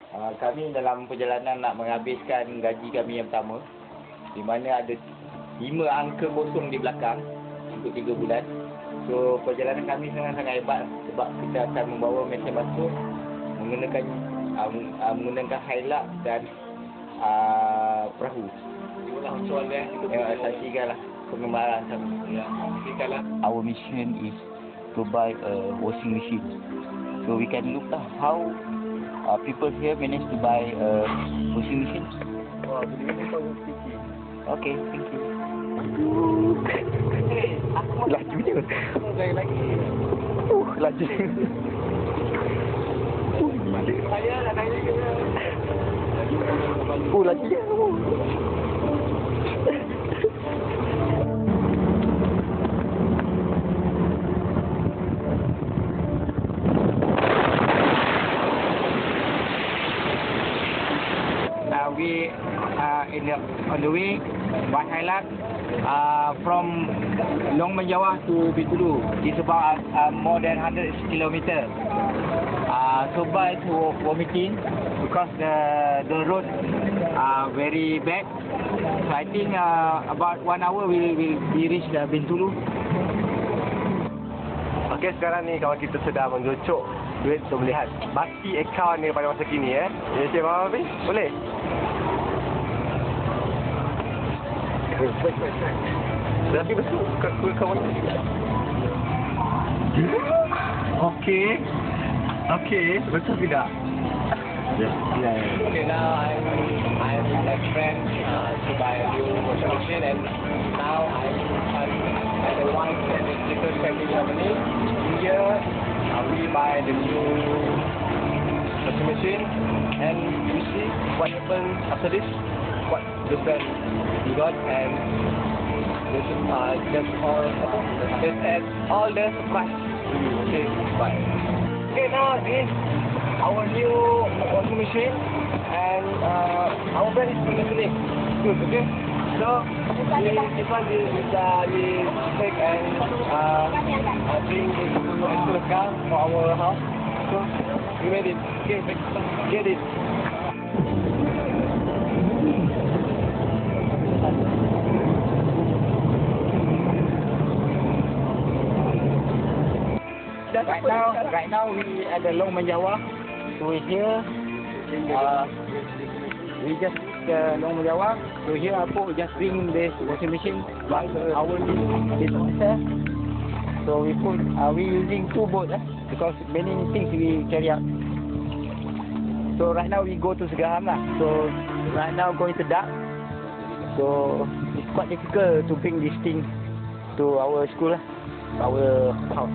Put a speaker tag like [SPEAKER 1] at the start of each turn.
[SPEAKER 1] Kami dalam perjalanan nak menghabiskan gaji kami yang pertama, di mana ada 5 angka kosong di belakang untuk 3 bulan. So perjalanan kami sangat-sangat hebat sebab kita akan membawa mesin basuh menggunakan hailak dan perahu.
[SPEAKER 2] Itulah soalan itu.
[SPEAKER 1] Saksikanlah pengembaraan kami.
[SPEAKER 2] Ya, saksikanlah.
[SPEAKER 1] Our mission is to buy a washing machine. So we can look at how people here manage to buy a washing machine.
[SPEAKER 2] Wah, ini tahu sikit.
[SPEAKER 1] Okay, thank you.
[SPEAKER 2] Laju je. Saya lagi.
[SPEAKER 1] Laju.
[SPEAKER 2] Saya nak tanya juga.
[SPEAKER 1] Laju je. We are on the way by Highland from Long Menjawah to Bintulu. It's about more than 100 kilometers. So by to vomiting because the road are very bad. So I think about 1 hour we reach Bintulu.
[SPEAKER 2] Okey, sekarang ni kawan kita sedang menggocok duit untuk melihat baki akaun ni pada masa kini ya. Ya, Cik Mama Afi? Boleh? Tapi betul kawan ni. Okey. Okey, betul tidak?
[SPEAKER 1] Yeah.
[SPEAKER 2] Okay, now I'm with my friend to buy a new washing machine, and now I'm at the one that is little family company. Here we buy the new washing machine, and you see what happened after this. What different we got, and this is just all the price. Okay, bye. Okay, now this our new washing machine, and our brand is listening. Good, okay? So this one we take and bring it to the car for our house. So we made it. Okay, get it.
[SPEAKER 1] Right now we at the Long Menjawah. So here, we just Long Menjawah. So here Apo just bring this washing machine by our this officer. So we using 2 boats because many things we carry out. So right now we go to Segaham lah. So right now going to Dak. So it's quite difficult to bring this thing to our school lah, our house.